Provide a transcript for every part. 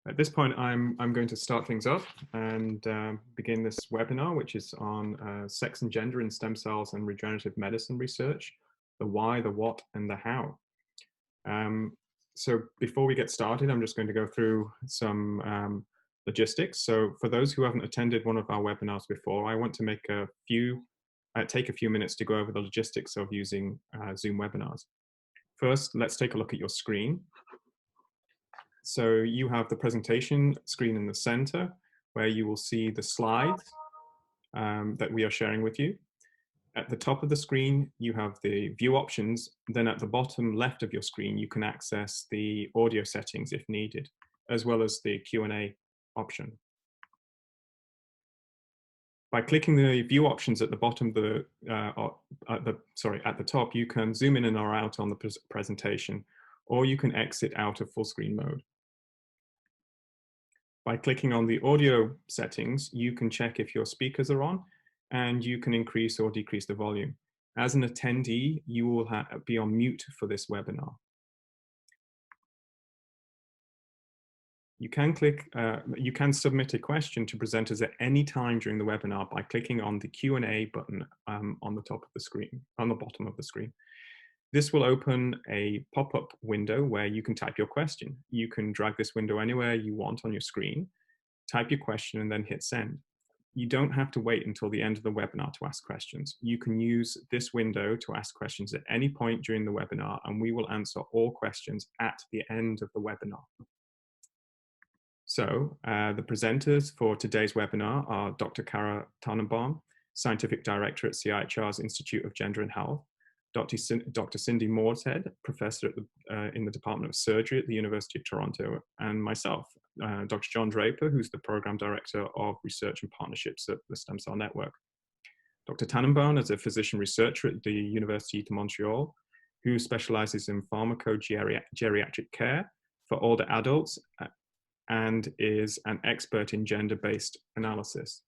At this point, I'm going to start things up and begin this webinar, which is on sex and gender in stem cells and regenerative medicine research, the why, the what, and the how. So before we get started, I'm just going to go through some logistics. So for those who haven't attended one of our webinars before, I want to make take a few minutes to go over the logistics of using Zoom webinars. First, let's take a look at your screen. So you have the presentation screen in the center where you will see the slides that we are sharing with you. At the top of the screen, you have the view options. Then at the bottom left of your screen, you can access the audio settings if needed, as well as the Q&A option. By clicking the view options at the bottom of at the top, you can zoom in and or out on the presentation, or you can exit out of full screen mode. By clicking on the audio settings, you can check if your speakers are on, and you can increase or decrease the volume. As an attendee, you will be on mute for this webinar. You can submit a question to presenters at any time during the webinar by clicking on the Q&A button on the top of the screen, on the bottom of the screen. This will open a pop-up window where you can type your question. You can drag this window anywhere you want on your screen, type your question, and then hit send. You don't have to wait until the end of the webinar to ask questions. You can use this window to ask questions at any point during the webinar, and we will answer all questions at the end of the webinar. So the presenters for today's webinar are Dr. Cara Tannenbaum, Scientific Director at CIHR'S Institute of Gender and Health, Dr. Cindi Morshead, Professor in the Department of Surgery at the University of Toronto, and myself, Dr. John Draper, who's the Program Director of Research and Partnerships at the Stem Cell Network. Dr. Tannenbaum is a physician researcher at the University of Montreal, who specializes in pharmacogeriatric care for older adults and is an expert in gender-based analysis.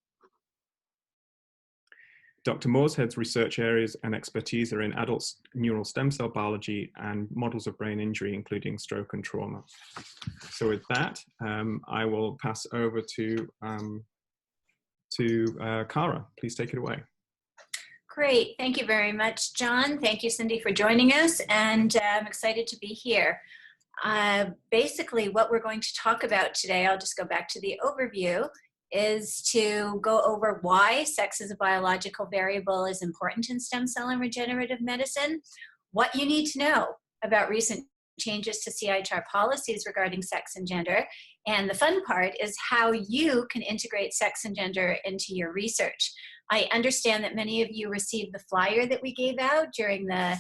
Dr. Morshead's research areas and expertise are in adult neural stem cell biology and models of brain injury, including stroke and trauma. So with that, I will pass over to Cara. Please take it away. Great. Thank you very much, John. Thank you, Cindi, for joining us, and I'm excited to be here. Basically, what we're going to talk about today, I'll just go back to the overview, is to go over why sex as a biological variable is important in stem cell and regenerative medicine, what you need to know about recent changes to CIHR policies regarding sex and gender, and the fun part is how you can integrate sex and gender into your research. I understand that many of you received the flyer that we gave out during the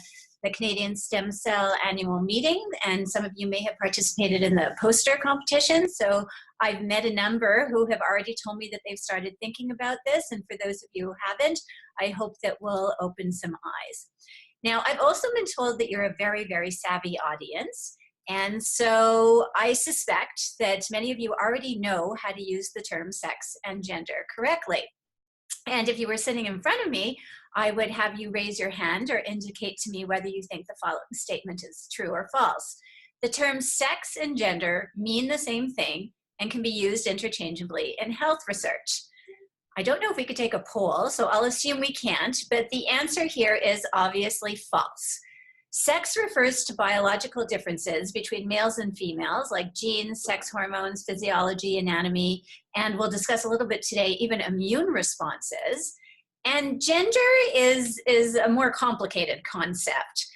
Canadian Stem Cell annual meeting, and some of you may have participated in the poster competition. So I've met a number who have already told me that they've started thinking about this, and for those of you who haven't, I hope that will open some eyes. Now, I've also been told that you're a very, very savvy audience, and so I suspect that many of you already know how to use the term sex and gender correctly. And if you were sitting in front of me, I would have you raise your hand or indicate to me whether you think the following statement is true or false. The terms sex and gender mean the same thing and can be used interchangeably in health research. I don't know if we could take a poll, so I'll assume we can't, but the answer here is obviously false. Sex refers to biological differences between males and females, like genes, sex hormones, physiology, anatomy, and we'll discuss a little bit today, even immune responses. And gender is a more complicated concept.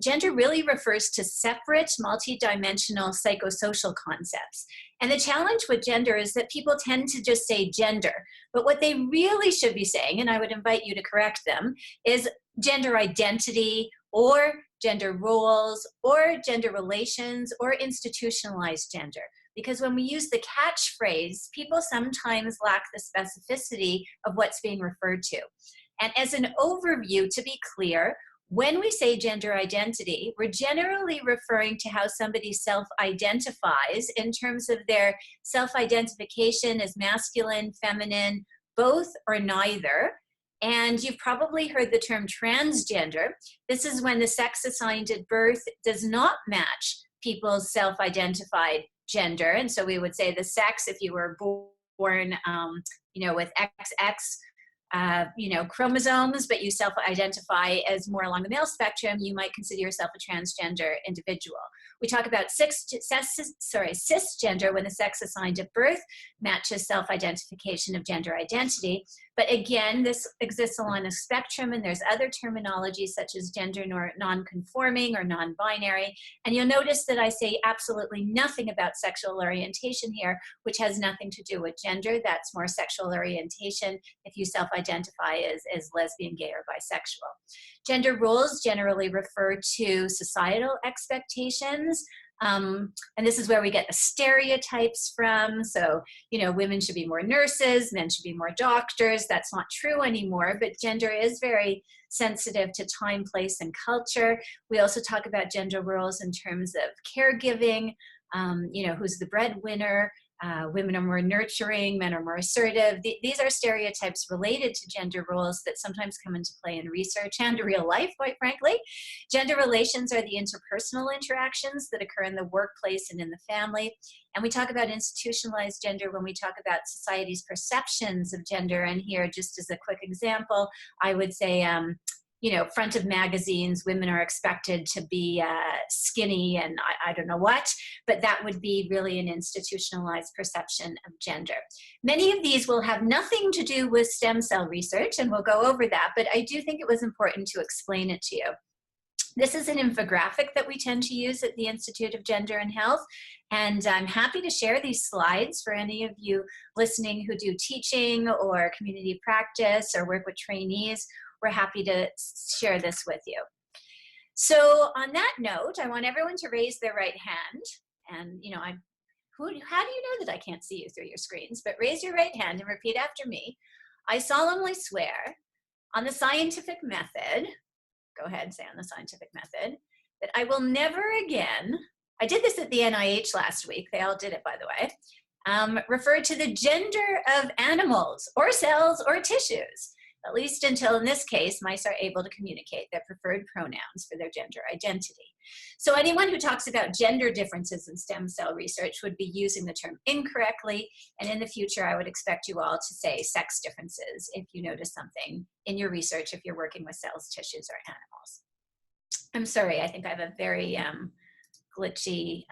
Gender really refers to separate, multidimensional psychosocial concepts. And the challenge with gender is that people tend to just say gender, but what they really should be saying, and I would invite you to correct them, is gender identity, or gender roles, or gender relations, or institutionalized gender. Because when we use the catchphrase, people sometimes lack the specificity of what's being referred to. And as an overview, to be clear, when we say gender identity, we're generally referring to how somebody self-identifies in terms of their self-identification as masculine, feminine, both or neither. And you've probably heard the term transgender. This is when the sex assigned at birth does not match people's self-identified gender. And so we would say the sex, if you were born, with XX, chromosomes, but you self-identify as more along the male spectrum, you might consider yourself a transgender individual. We talk about cisgender when the sex assigned at birth matches self-identification of gender identity. But again, this exists along a spectrum, and there's other terminologies such as gender non-conforming or non-binary. And you'll notice that I say absolutely nothing about sexual orientation here, which has nothing to do with gender. That's more sexual orientation if you self-identify as lesbian, gay, or bisexual. Gender roles generally refer to societal expectations. And this is where we get the stereotypes from. So, women should be more nurses, men should be more doctors. That's not true anymore, but gender is very sensitive to time, place, and culture. We also talk about gender roles in terms of caregiving, who's the breadwinner. Women are more nurturing, men are more assertive. These are stereotypes related to gender roles that sometimes come into play in research and real life, quite frankly. Gender relations are the interpersonal interactions that occur in the workplace and in the family. And we talk about institutionalized gender when we talk about society's perceptions of gender. And here, just as a quick example, I would say, front of magazines, women are expected to be skinny and I don't know what, but that would be really an institutionalized perception of gender. Many of these will have nothing to do with stem cell research, and we'll go over that, but I do think it was important to explain it to you. This is an infographic that we tend to use at the Institute of Gender and Health, and I'm happy to share these slides for any of you listening who do teaching or community practice or work with trainees. We're happy to share this with you. So on that note, I want everyone to raise their right hand. And, how do you know that I can't see you through your screens? But raise your right hand and repeat after me. I solemnly swear on the scientific method, go ahead and say on the scientific method, that I will never again, I did this at the NIH last week, they all did it by the way, refer to the gender of animals or cells or tissues, at least until, in this case, mice are able to communicate their preferred pronouns for their gender identity. So anyone who talks about gender differences in stem cell research would be using the term incorrectly, and in the future, I would expect you all to say sex differences if you notice something in your research, if you're working with cells, tissues, or animals. I'm sorry, I think I have a very glitchy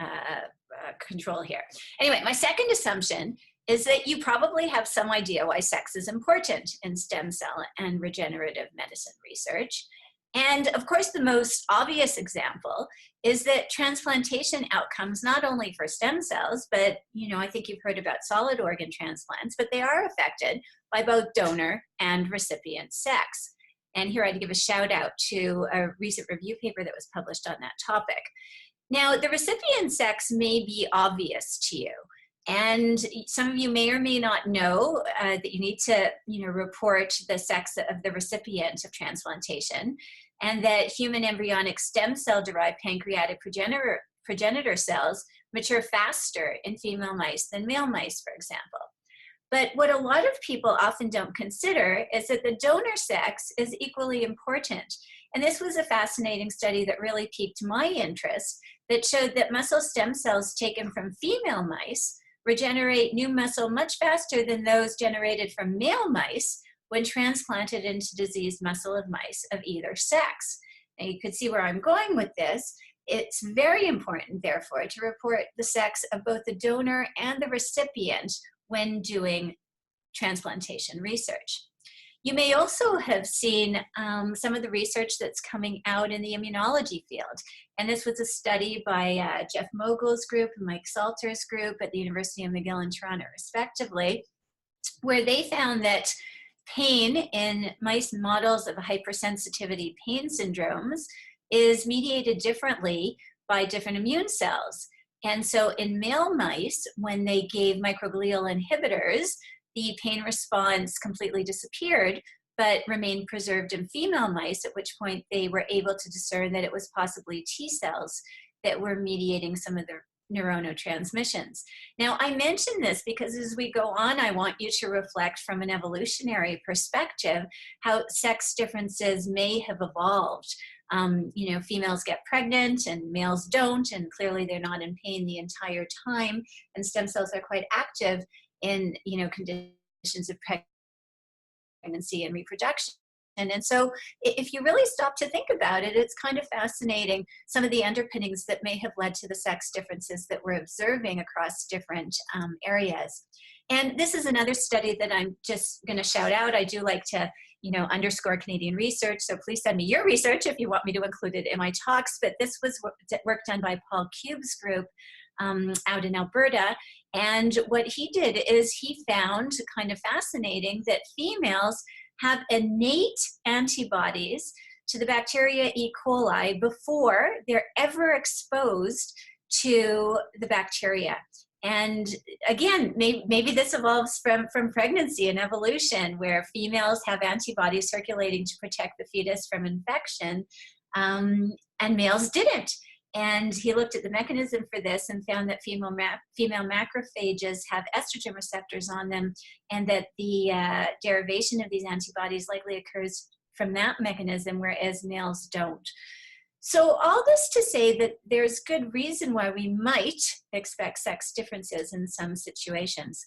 control here. Anyway, my second assumption is that you probably have some idea why sex is important in stem cell and regenerative medicine research. And of course, the most obvious example is that transplantation outcomes, not only for stem cells, but I think you've heard about solid organ transplants, but they are affected by both donor and recipient sex. And here I'd give a shout out to a recent review paper that was published on that topic. Now, the recipient sex may be obvious to you. And some of you may or may not know that you need to, report the sex of the recipient of transplantation, and that human embryonic stem cell-derived pancreatic progenitor cells mature faster in female mice than male mice, for example. But what a lot of people often don't consider is that the donor sex is equally important. And this was a fascinating study that really piqued my interest, that showed that muscle stem cells taken from female mice regenerate new muscle much faster than those generated from male mice when transplanted into diseased muscle of mice of either sex. Now you could see where I'm going with this. It's very important, therefore, to report the sex of both the donor and the recipient when doing transplantation research. You may also have seen some of the research that's coming out in the immunology field. And this was a study by Jeff Mogul's group and Mike Salter's group at the University of McGill and Toronto, respectively, where they found that pain in mice models of hypersensitivity pain syndromes is mediated differently by different immune cells. And so in male mice, when they gave microglial inhibitors, the pain response completely disappeared, but remained preserved in female mice, at which point they were able to discern that it was possibly T cells that were mediating some of the neurotransmissions. Now, I mention this because as we go on, I want you to reflect from an evolutionary perspective how sex differences may have evolved you know, females get pregnant and males don't, and clearly they're not in pain the entire time, and stem cells are quite active in, you know, conditions of pregnancy and reproduction. And so if you really stop to think about it, it's kind of fascinating, some of the underpinnings that may have led to the sex differences that we're observing across different areas. And this is another study that I'm just going to shout out. I do like to, you know, underscore Canadian research, so please send me your research if you want me to include it in my talks. But this was work done by Paul Cube's group out in Alberta. And what he did is he found, kind of fascinating, that females have innate antibodies to the bacteria E. coli before they're ever exposed to the bacteria. And again, maybe this evolves from pregnancy and evolution, where females have antibodies circulating to protect the fetus from infection, and males didn't. And he looked at the mechanism for this and found that female macrophages have estrogen receptors on them, and that the derivation of these antibodies likely occurs from that mechanism, whereas males don't. So all this to say that there's good reason why we might expect sex differences in some situations.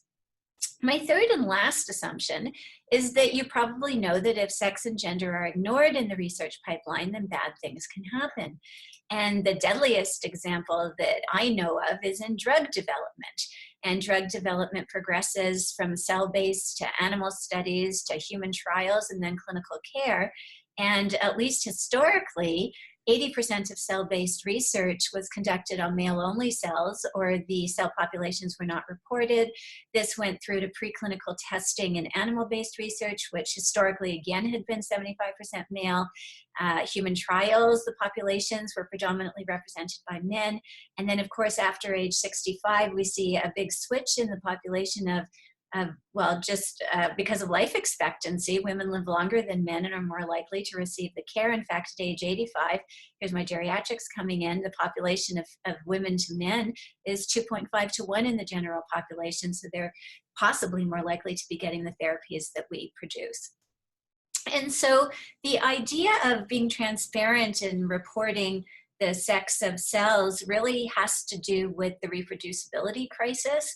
My third and last assumption is that you probably know that if sex and gender are ignored in the research pipeline, then bad things can happen. And the deadliest example that I know of is in drug development. And drug development progresses from cell-based to animal studies to human trials and then clinical care. And at least historically, 80% of cell-based research was conducted on male-only cells, or the cell populations were not reported. This went through to preclinical testing and animal-based research, which historically, again, had been 75% male. Human trials, the populations were predominantly represented by men. And then, of course, after age 65, we see a big switch in the population of well, just because of life expectancy, women live longer than men and are more likely to receive the care. In fact, at age 85, here's my geriatrics coming in, the population of women to men is 2.5 to 1 in the general population, so they're possibly more likely to be getting the therapies that we produce. And so the idea of being transparent and reporting the sex of cells really has to do with the reproducibility crisis.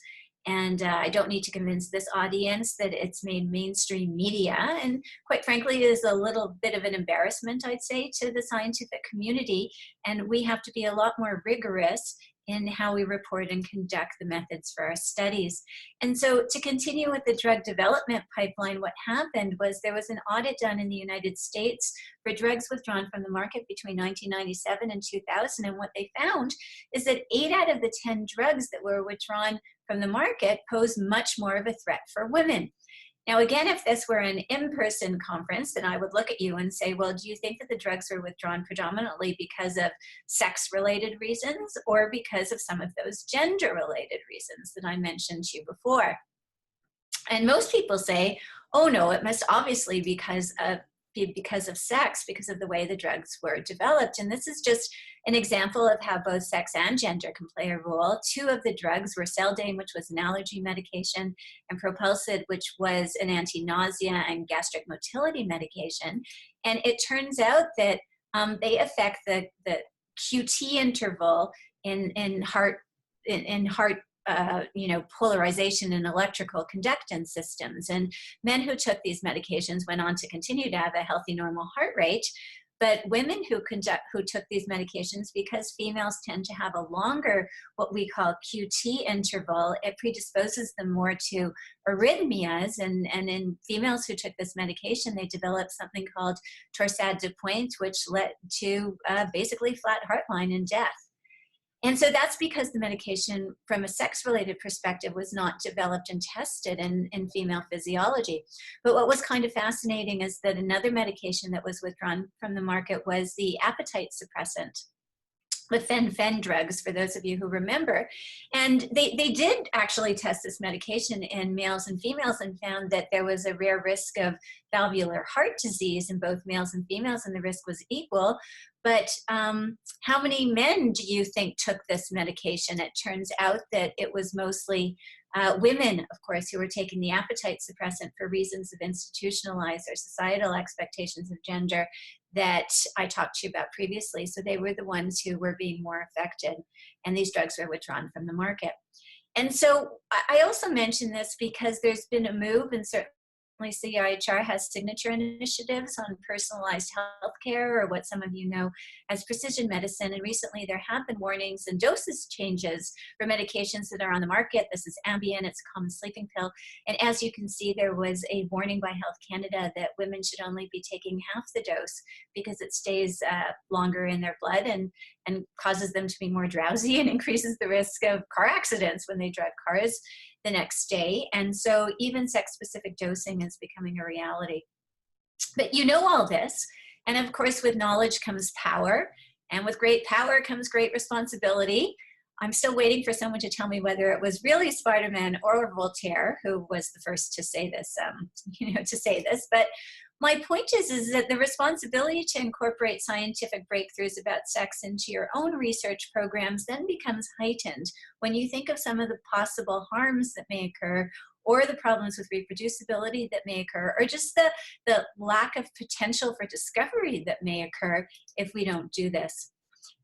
And I don't need to convince this audience that it's made mainstream media, and quite frankly is a little bit of an embarrassment, I'd say, to the scientific community. And we have to be a lot more rigorous in how we report and conduct the methods for our studies. And so to continue with the drug development pipeline, what happened was there was an audit done in the United States for drugs withdrawn from the market between 1997 and 2000. And what they found is that 8 out of the 10 drugs that were withdrawn from the market pose much more of a threat for women. Now, again, if this were an in-person conference, then I would look at you and say, well, do you think that the drugs were withdrawn predominantly because of sex-related reasons or because of some of those gender-related reasons that I mentioned to you before? And most people say, oh no, it must obviously be because of sex, because of the way the drugs were developed. And this is just an example of how both sex and gender can play a role. 2 of the drugs were Seldane, which was an allergy medication, and Propulsid, which was an anti-nausea and gastric motility medication. And it turns out that they affect the QT interval in heart polarization and electrical conductance systems. And men who took these medications went on to continue to have a healthy normal heart rate. But women who took these medications, because females tend to have a longer, what we call QT interval, it predisposes them more to arrhythmias. And in females who took this medication, they developed something called torsade de pointe, which led to basically flat heart line and death. And so that's because the medication, from a sex-related perspective, was not developed and tested in female physiology. But what was kind of fascinating is that another medication that was withdrawn from the market was the appetite suppressant, the fen-phen drugs, for those of you who remember. And they did actually test this medication in males and females and found that there was a rare risk of valvular heart disease in both males and females, and the risk was equal. But how many men do you think took this medication? It turns out that it was mostly women, of course, who were taking the appetite suppressant for reasons of institutionalized or societal expectations of gender. that I talked to you about previously. So they were the ones who were being more affected, and these drugs were withdrawn from the market. And so I also mention this because there's been a move, and certainly CIHR has signature initiatives on personalized healthcare, or what some of you know as precision medicine. And recently there have been warnings and doses changes for medications that are on the market. This is Ambien, it's a common sleeping pill. And as you can see, there was a warning by Health Canada that women should only be taking half the dose because it stays longer in their blood and causes them to be more drowsy and increases the risk of car accidents when they drive cars the next day. And so even sex-specific dosing is becoming a reality. But you know all this, and of course with knowledge comes power, and with great power comes great responsibility. I'm still waiting for someone to tell me whether it was really Spider-Man or Voltaire who was the first to say this, but my point is that the responsibility to incorporate scientific breakthroughs about sex into your own research programs then becomes heightened when you think of some of the possible harms that may occur, or the problems with reproducibility that may occur, or just the lack of potential for discovery that may occur if we don't do this.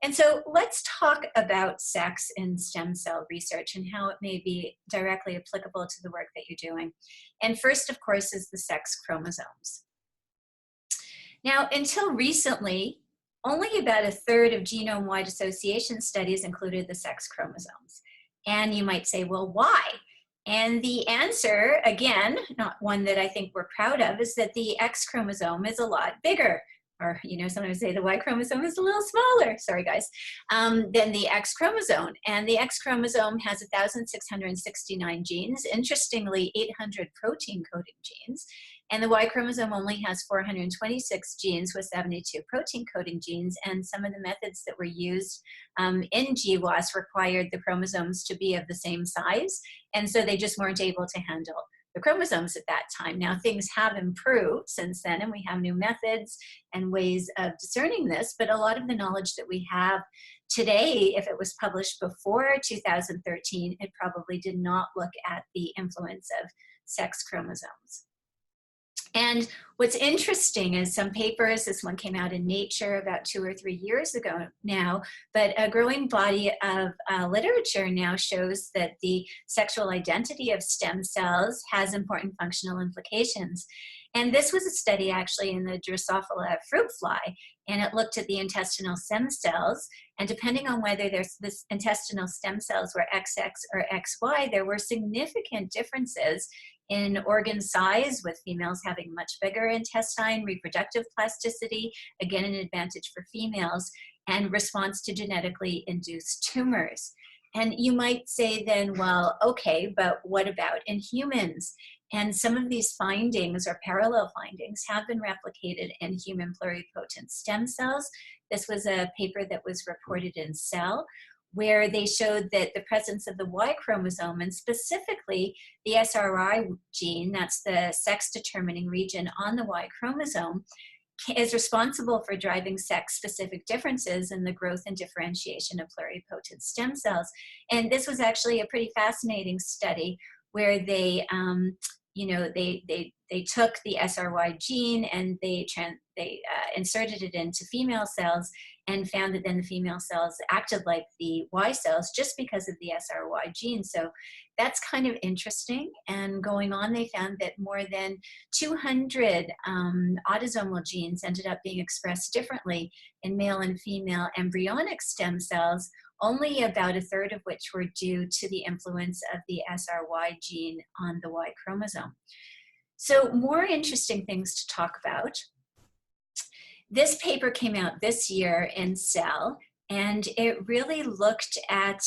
And so let's talk about sex in stem cell research and how it may be directly applicable to the work that you're doing. And first, of course, is the sex chromosomes. Now, until recently, only about a third of genome-wide association studies included the sex chromosomes. And you might say, well, why? And the answer, again, not one that I think we're proud of, is that the X chromosome is a lot bigger. Or, sometimes say the Y chromosome is a little smaller, sorry guys, than the X chromosome. And the X chromosome has 1,669 genes, interestingly 800 protein coding genes. And the Y chromosome only has 426 genes with 72 protein coding genes. And some of the methods that were used in GWAS required the chromosomes to be of the same size. And so they just weren't able to handle the chromosomes at that time. Now things have improved since then, and we have new methods and ways of discerning this, but a lot of the knowledge that we have today, if it was published before 2013, it probably did not look at the influence of sex chromosomes. And what's interesting is some papers, this one came out in Nature about 2 or 3 years ago now, but a growing body of literature now shows that the sexual identity of stem cells has important functional implications. And this was a study actually in the Drosophila fruit fly, and it looked at the intestinal stem cells, and depending on whether this intestinal stem cells were XX or XY, there were significant differences in organ size, with females having much bigger intestine, reproductive plasticity, again an advantage for females, and response to genetically induced tumors. And you might say then, well, okay, but what about in humans? And some of these findings, or parallel findings, have been replicated in human pluripotent stem cells. This was a paper that was reported in Cell, where they showed that the presence of the Y chromosome, and specifically the SRI gene, that's the sex-determining region on the Y chromosome, is responsible for driving sex-specific differences in the growth and differentiation of pluripotent stem cells. And this was actually a pretty fascinating study where they they took the SRY gene and they inserted it into female cells, and found that then the female cells acted like the Y cells just because of the SRY gene. So that's kind of interesting. And going on, they found that more than 200 autosomal genes ended up being expressed differently in male and female embryonic stem cells, only about a third of which were due to the influence of the SRY gene on the Y chromosome. So more interesting things to talk about. This paper came out this year in Cell, and it really looked at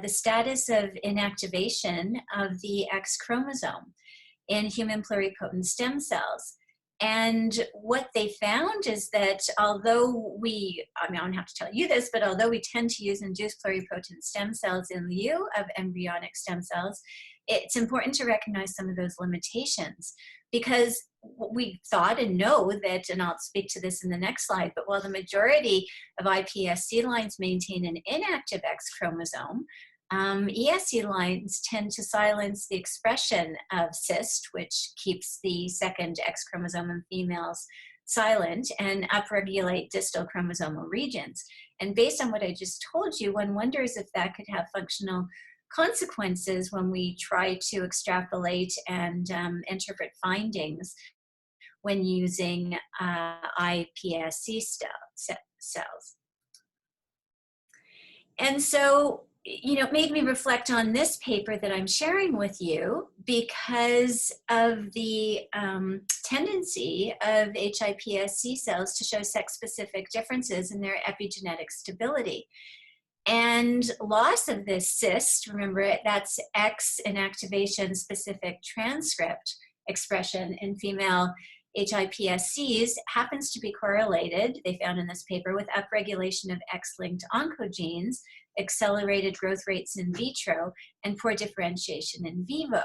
the status of inactivation of the X chromosome in human pluripotent stem cells. And what they found is that although I don't have to tell you this, but although we tend to use induced pluripotent stem cells in lieu of embryonic stem cells, it's important to recognize some of those limitations, because we thought and know that, and I'll speak to this in the next slide, but while the majority of iPSC lines maintain an inactive X chromosome, ESC lines tend to silence the expression of cyst, which keeps the second X chromosome in females silent and upregulate distal chromosomal regions. And based on what I just told you, one wonders if that could have functional consequences when we try to extrapolate and interpret findings when using iPSC cells. And so, you know, it made me reflect on this paper that I'm sharing with you because of the tendency of HIPSC cells to show sex-specific differences in their epigenetic stability. And loss of this cyst, remember, that's X inactivation specific transcript expression in female HIPSCs, happens to be correlated, they found in this paper, with upregulation of X-linked oncogenes, accelerated growth rates in vitro, and poor differentiation in vivo.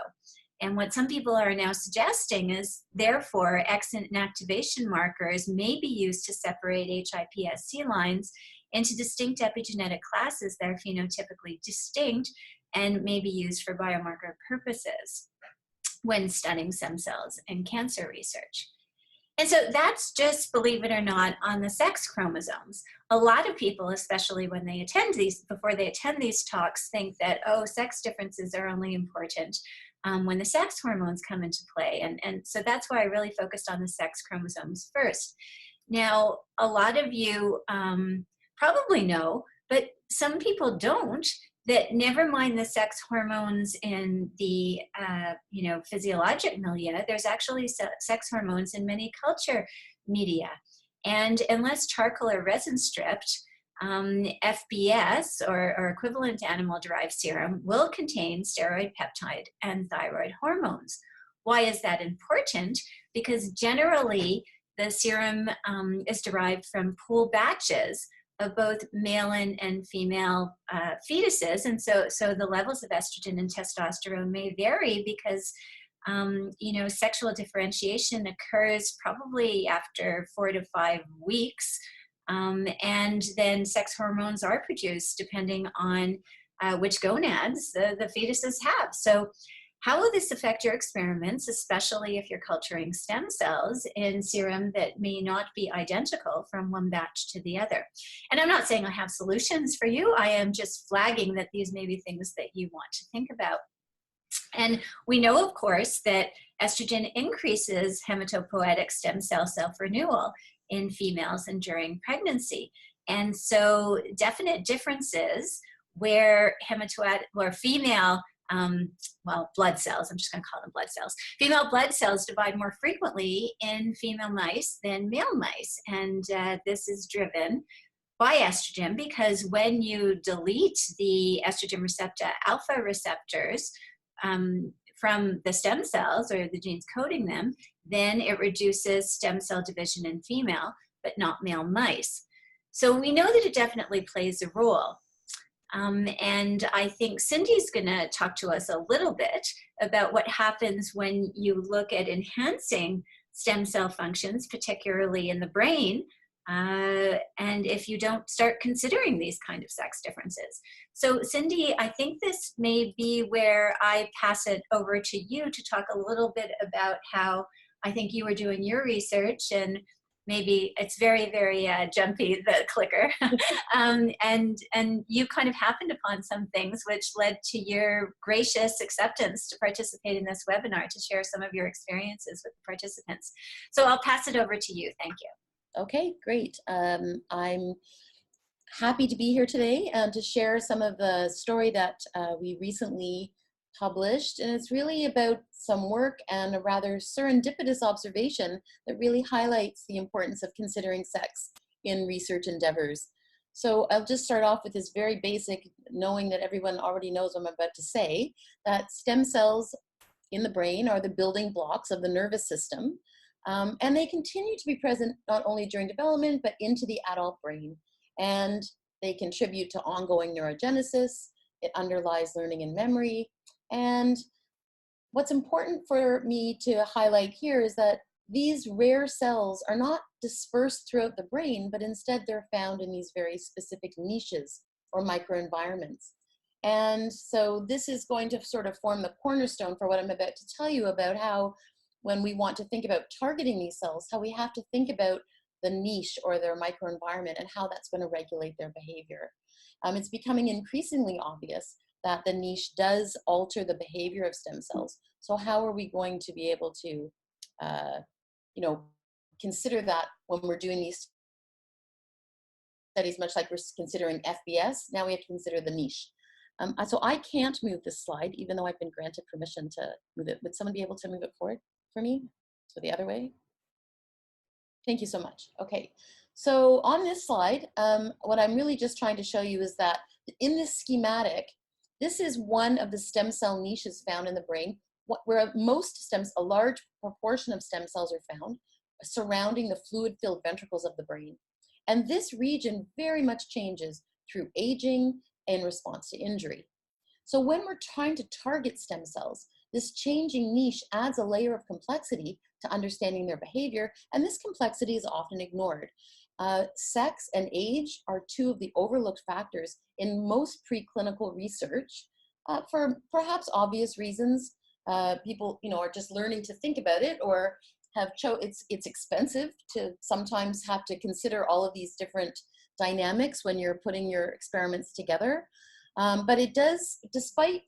And what some people are now suggesting is, therefore, X inactivation markers may be used to separate HIPSC lines into distinct epigenetic classes that are phenotypically distinct and may be used for biomarker purposes when studying stem cells and cancer research. And so that's just, believe it or not, on the sex chromosomes. A lot of people, especially when they attend these, before they attend these talks, think that, oh, sex differences are only important when the sex hormones come into play. And so that's why I really focused on the sex chromosomes first. Now, a lot of you probably know, but some people don't, that never mind the sex hormones in the you know, physiologic milieu, there's actually sex hormones in many culture media. And unless charcoal or resin stripped, FBS or equivalent animal-derived serum will contain steroid peptide and thyroid hormones. Why is that important? Because generally the serum is derived from pool batches of both male and female fetuses, and so the levels of estrogen and testosterone may vary because you know, sexual differentiation occurs probably after 4 to 5 weeks, and then sex hormones are produced depending on which gonads the fetuses have. So how will this affect your experiments, especially if you're culturing stem cells in serum that may not be identical from one batch to the other? And I'm not saying I have solutions for you. I am just flagging that these may be things that you want to think about. And we know, of course, that estrogen increases hematopoietic stem cell self-renewal in females and during pregnancy. And so definite differences where female well, blood cells, I'm just going to call them blood cells. Female blood cells divide more frequently in female mice than male mice. And this is driven by estrogen because when you delete the estrogen receptor alpha receptors from the stem cells or the genes coding them, then it reduces stem cell division in female, but not male mice. So we know that it definitely plays a role. And I think Cindy's going to talk to us a little bit about what happens when you look at enhancing stem cell functions, particularly in the brain, and if you don't start considering these kind of sex differences. So Cindi, I think this may be where I pass it over to you to talk a little bit about how I think you were doing your research, and maybe it's very, very jumpy, the clicker. And you kind of happened upon some things which led to your gracious acceptance to participate in this webinar to share some of your experiences with the participants. So I'll pass it over to you. Thank you. Okay, great. I'm happy to be here today to share some of the story that we recently published, and it's really about some work and a rather serendipitous observation that really highlights the importance of considering sex in research endeavors. So I'll just start off with this very basic, knowing that everyone already knows what I'm about to say, that stem cells in the brain are the building blocks of the nervous system, and they continue to be present not only during development but into the adult brain, and they contribute to ongoing neurogenesis. It underlies learning and memory. And what's important for me to highlight here is that these rare cells are not dispersed throughout the brain, but instead they're found in these very specific niches or microenvironments. And so this is going to sort of form the cornerstone for what I'm about to tell you about how when we want to think about targeting these cells, how we have to think about the niche or their microenvironment and how that's going to regulate their behavior. It's becoming increasingly obvious that the niche does alter the behavior of stem cells. So how are we going to be able to, you know, consider that when we're doing these studies, much like we're considering FBS, now we have to consider the niche. So I can't move this slide, even though I've been granted permission to move it. Would someone be able to move it forward for me? So the other way? Thank you so much. Okay, so on this slide, what I'm really just trying to show you is that in this schematic, this is one of the stem cell niches found in the brain, where most a large proportion of stem cells are found surrounding the fluid-filled ventricles of the brain. And this region very much changes through aging in response to injury. So when we're trying to target stem cells, this changing niche adds a layer of complexity to understanding their behavior, and this complexity is often ignored. Sex and age are two of the overlooked factors in most preclinical research for perhaps obvious reasons. People, are just learning to think about it, or it's expensive to sometimes have to consider all of these different dynamics when you're putting your experiments together. But it does, despite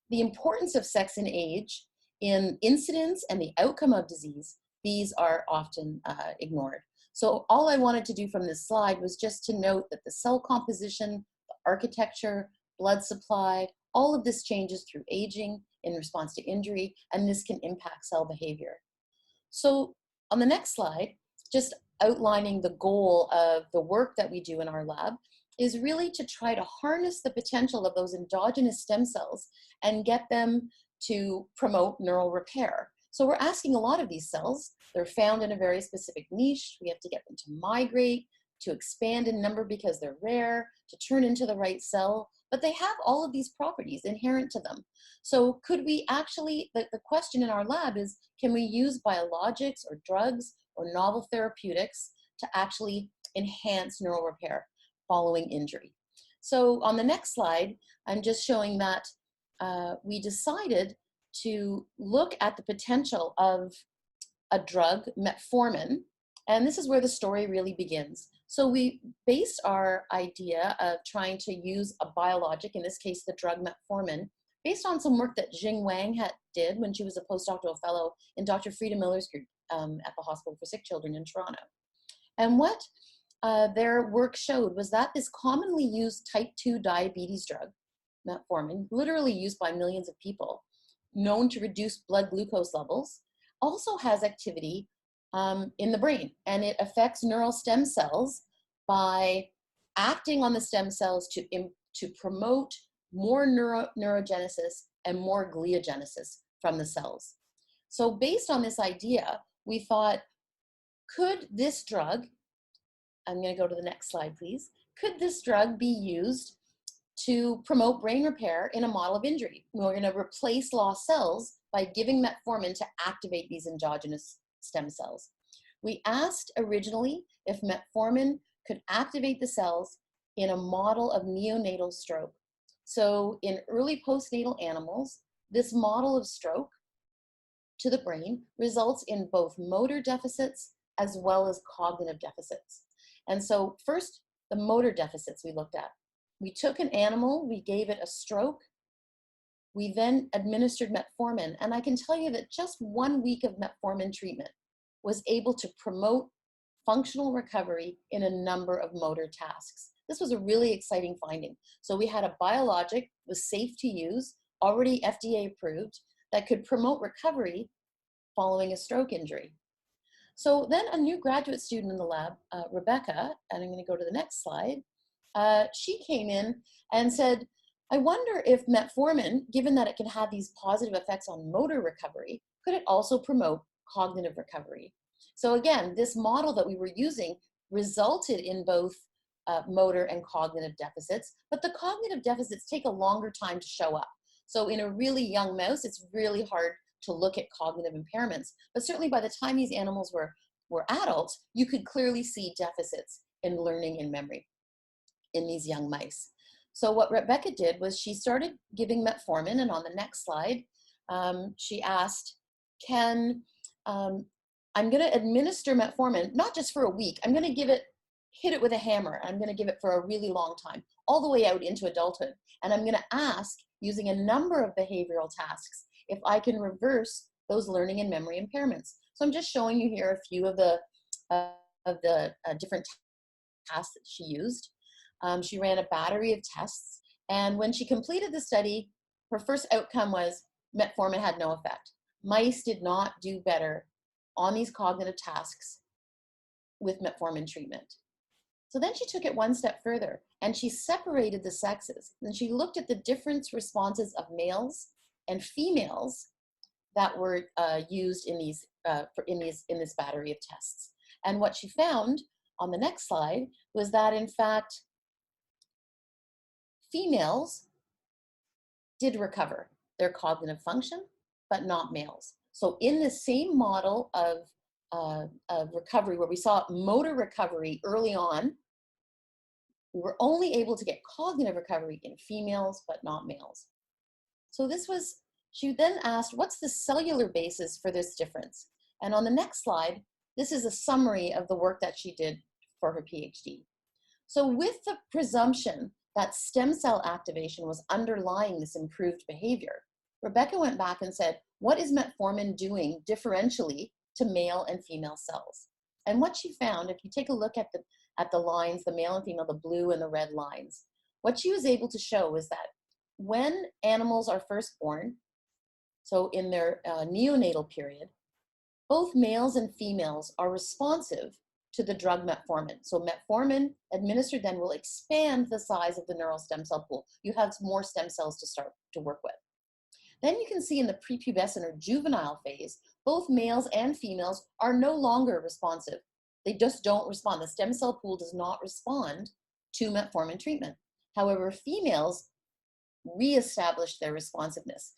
the importance of sex and age in incidence and the outcome of disease, these are often ignored. So all I wanted to do from this slide was just to note that the cell composition, the architecture, blood supply, all of this changes through aging in response to injury, and this can impact cell behavior. So on the next slide, just outlining the goal of the work that we do in our lab is really to try to harness the potential of those endogenous stem cells and get them to promote neural repair. So we're asking a lot of these cells. They're found in a very specific niche. We have to get them to migrate, to expand in number because they're rare, to turn into the right cell, but they have all of these properties inherent to them. So could we actually, the question in our lab is, can we use biologics or drugs or novel therapeutics to actually enhance neural repair following injury? So on the next slide, I'm just showing that we decided to look at the potential of a drug, metformin, and this is where the story really begins. So we based our idea of trying to use a biologic, in this case the drug metformin, based on some work that Jing Wang did when she was a postdoctoral fellow in Dr. Frida Miller's group at the Hospital for Sick Children in Toronto. And what their work showed was that this commonly used type 2 diabetes drug, metformin, literally used by millions of people, known to reduce blood glucose levels, also has activity in the brain, and it affects neural stem cells by acting on the stem cells to promote more neurogenesis and more gliogenesis from the cells. So based on this idea, we thought, could this drug, I'm going to go to the next slide, please, could this drug be used to promote brain repair in a model of injury? We're going to replace lost cells by giving metformin to activate these endogenous stem cells. We asked originally if metformin could activate the cells in a model of neonatal stroke. So in early postnatal animals, this model of stroke to the brain results in both motor deficits as well as cognitive deficits. And so first, the motor deficits we looked at. We took an animal, we gave it a stroke, we then administered metformin, and I can tell you that just 1 week of metformin treatment was able to promote functional recovery in a number of motor tasks. This was a really exciting finding. So we had a biologic, was safe to use, already FDA approved, that could promote recovery following a stroke injury. So then a new graduate student in the lab, Rebecca, and I'm going to go to the next slide, she came in and said, I wonder if metformin, given that it can have these positive effects on motor recovery, could it also promote cognitive recovery? So again, this model that we were using resulted in both motor and cognitive deficits, but the cognitive deficits take a longer time to show up. So in a really young mouse, it's really hard to look at cognitive impairments, but certainly by the time these animals were adults, you could clearly see deficits in learning and memory in these young mice. So what Rebecca did was she started giving metformin, and on the next slide, she asked, can I'm going to administer metformin, not just for a week. I'm going to hit it with a hammer. I'm going to give it for a really long time, all the way out into adulthood. And I'm going to ask, using a number of behavioral tasks, if I can reverse those learning and memory impairments. So I'm just showing you here a few of the different tasks that she used. She ran a battery of tests. And when she completed the study, her first outcome was metformin had no effect. Mice did not do better on these cognitive tasks with metformin treatment. So then she took it one step further and she separated the sexes. And she looked at the different responses of males and females that were used in this battery of tests. And what she found on the next slide was that, in fact, females did recover their cognitive function, but not males. So in the same model of recovery, where we saw motor recovery early on, we were only able to get cognitive recovery in females, but not males. So she then asked, what's the cellular basis for this difference? And on the next slide, this is a summary of the work that she did for her PhD. So with the presumption that stem cell activation was underlying this improved behavior, Rebecca went back and said, what is metformin doing differentially to male and female cells? And what she found, if you take a look at the lines, the male and female, the blue and the red lines, what she was able to show was that when animals are first born, so in their neonatal period, both males and females are responsive to the drug metformin. So metformin administered then will expand the size of the neural stem cell pool. You have more stem cells to start to work with. Then you can see in the prepubescent or juvenile phase, both males and females are no longer responsive. They just don't respond. The stem cell pool does not respond to metformin treatment. However, females reestablish their responsiveness.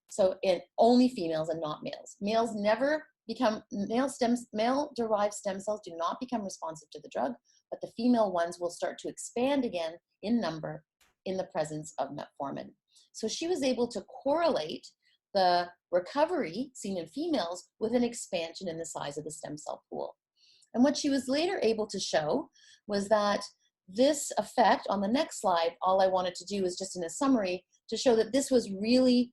So in only females and not males. Males never become, male-derived stem cells do not become responsive to the drug, but the female ones will start to expand again in number in the presence of metformin. So she was able to correlate the recovery seen in females with an expansion in the size of the stem cell pool. And what she was later able to show was that this effect, on the next slide, all I wanted to do is just in a summary to show that this was really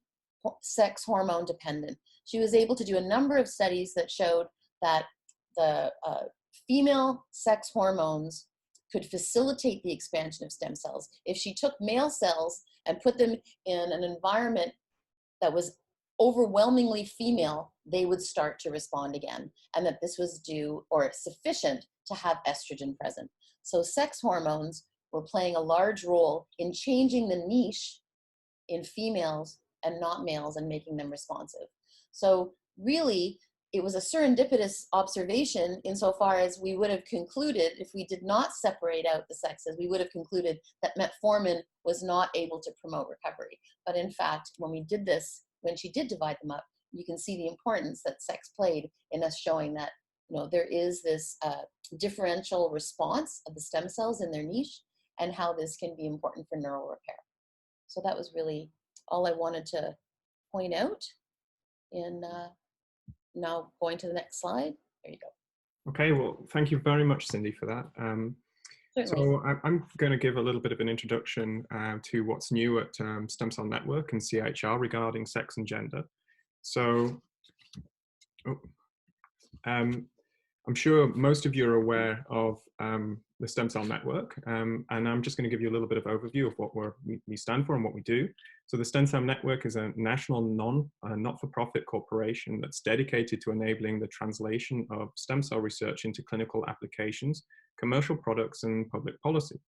sex hormone dependent. She was able to do a number of studies that showed that the female sex hormones could facilitate the expansion of stem cells. If she took male cells and put them in an environment that was overwhelmingly female, they would start to respond again, and that this was due or sufficient to have estrogen present. So sex hormones were playing a large role in changing the niche in females and not males and making them responsive. So really, it was a serendipitous observation insofar as we would have concluded, if we did not separate out the sexes, we would have concluded that metformin was not able to promote recovery. But in fact, when we did this, when she did divide them up, you can see the importance that sex played in us showing that, you know, there is this differential response of the stem cells in their niche and how this can be important for neural repair. So that was really all I wanted to point out. And now going to the next slide. There you go. Okay, well, thank you very much, Cindi, for that. So I'm going to give a little bit of an introduction to what's new at Stem Cell Network and CIHR regarding sex and gender. So I'm sure most of you are aware of the Stem Cell Network, and I'm just going to give you a little bit of overview of what we stand for and what we do. So the Stem Cell Network is a national not-for-profit corporation that's dedicated to enabling the translation of stem cell research into clinical applications, commercial products, and public policy.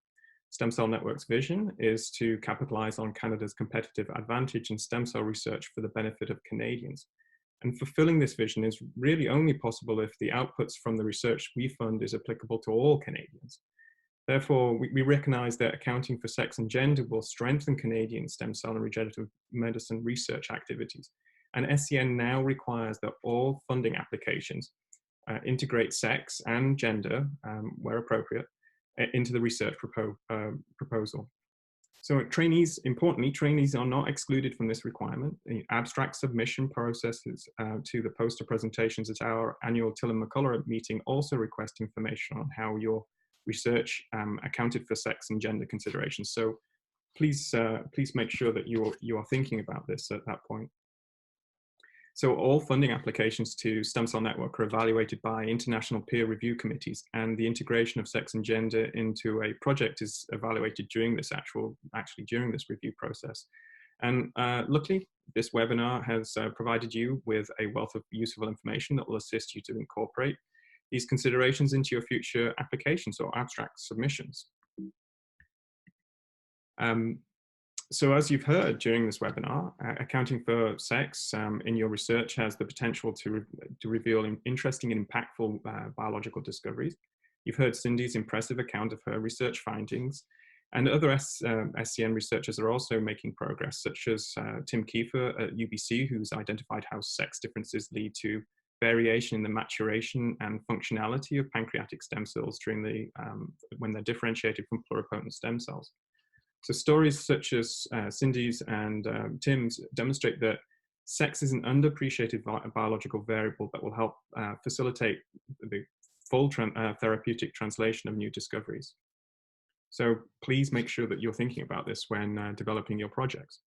Stem Cell Network's vision is to capitalize on Canada's competitive advantage in stem cell research for the benefit of Canadians. And fulfilling this vision is really only possible if the outputs from the research we fund is applicable to all Canadians. Therefore, we recognize that accounting for sex and gender will strengthen Canadian stem cell and regenerative medicine research activities. And SCN now requires that all funding applications integrate sex and gender, where appropriate, into the research proposal. So trainees, importantly, trainees are not excluded from this requirement. The abstract submission processes to the poster presentations at our annual Tillin-McCullough meeting also request information on how your research accounted for sex and gender considerations. So please make sure that you are thinking about this at that point. So all funding applications to Stem Cell Network are evaluated by international peer review committees, and the integration of sex and gender into a project is evaluated during this during this review process. And luckily, this webinar has provided you with a wealth of useful information that will assist you to incorporate these considerations into your future applications or abstract submissions. So as you've heard during this webinar, accounting for sex in your research has the potential to reveal interesting and impactful biological discoveries. You've heard Cindy's impressive account of her research findings, and other SCN researchers are also making progress, such as Tim Kiefer at UBC, who's identified how sex differences lead to variation in the maturation and functionality of pancreatic stem cells during when they're differentiated from pluripotent stem cells. So stories such as Cindy's and Tim's demonstrate that sex is an underappreciated biological variable that will help facilitate the full therapeutic translation of new discoveries. So please make sure that you're thinking about this when developing your projects.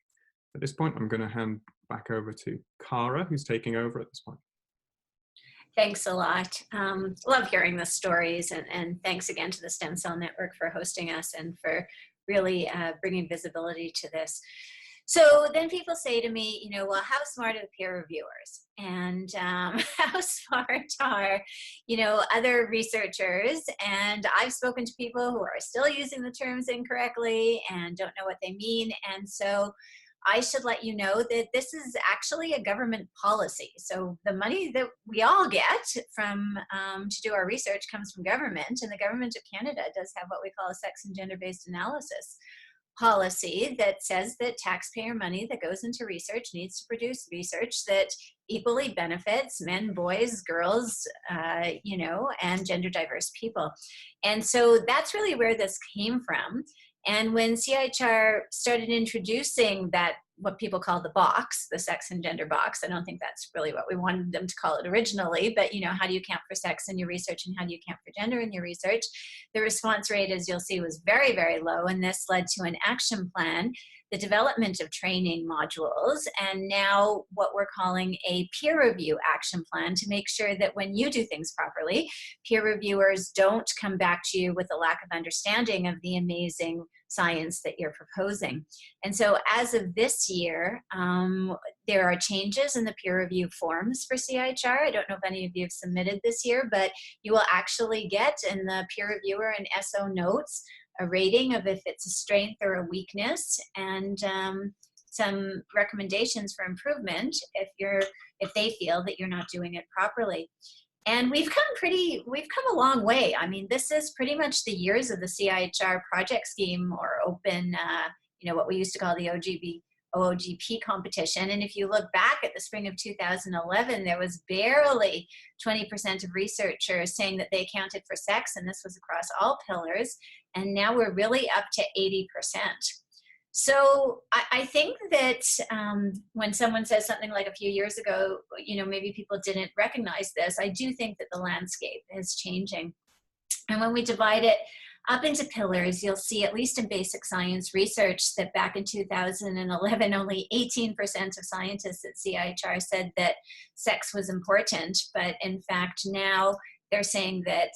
At this point, I'm going to hand back over to Cara, who's taking over at this point. Thanks a lot. Love hearing the stories, and thanks again to the Stem Cell Network for hosting us and for really bringing visibility to this. So then people say to me, you know, well, how smart are the peer reviewers? And how smart are, you know, other researchers? And I've spoken to people who are still using the terms incorrectly and don't know what they mean. And so I should let you know that this is actually a government policy. So the money that we all get from to do our research comes from government, and the government of Canada does have what we call a sex and gender-based analysis policy that says that taxpayer money that goes into research needs to produce research that equally benefits men, boys, girls, you know, and gender diverse people. And so that's really where this came from. And when CIHR started introducing that, what people call the box, the sex and gender box, I don't think that's really what we wanted them to call it originally, but you know, how do you account for sex in your research and how do you account for gender in your research? The response rate, as you'll see, was very, very low, and this led to an action plan, the development of training modules, and now what we're calling a peer review action plan to make sure that when you do things properly, peer reviewers don't come back to you with a lack of understanding of the amazing science that you're proposing. And so as of this year, there are changes in the peer review forms for CIHR. I don't know if any of you have submitted this year, but you will actually get in the peer reviewer and SO notes a rating of if it's a strength or a weakness, and some recommendations for improvement if they feel that you're not doing it properly. And we've come a long way. I mean, this is pretty much the years of the CIHR project scheme or open, you know, what we used to call the OOGP competition. And if you look back at the spring of 2011, there was barely 20% of researchers saying that they accounted for sex, and this was across all pillars. And now we're really up to 80%. So I think that when someone says something like a few years ago, you know, maybe people didn't recognize this, I do think that the landscape is changing. And when we divide it up into pillars, you'll see, at least in basic science research, that back in 2011, only 18% of scientists at CIHR said that sex was important. But in fact, now they're saying that